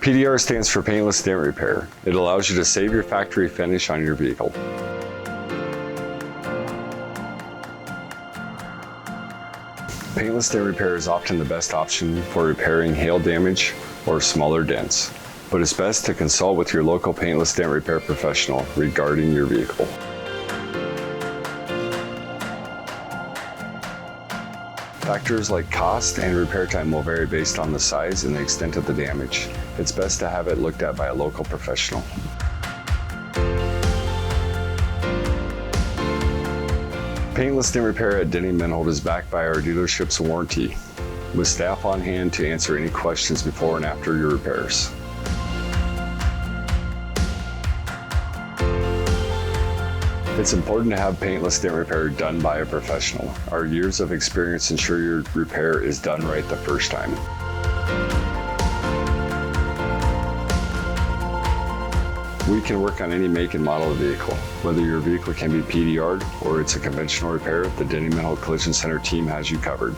PDR stands for paintless dent repair. It allows you to save your factory finish on your vehicle. Paintless dent repair is often the best option for repairing hail damage or smaller dents, but it's best to consult with your local paintless dent repair professional regarding your vehicle. Factors like cost and repair time will vary based on the size and the extent of the damage. It's best to have it looked at by a local professional. Paintless dent repair at Denny Menholt is backed by our dealership's warranty, with staff on hand to answer any questions before and after your repairs. It's important to have paintless dent repair done by a professional. Our years of experience ensure your repair is done right the first time. We can work on any make and model of vehicle. Whether your vehicle can be PDR'd or it's a conventional repair, the Denny Menholt Collision Center team has you covered.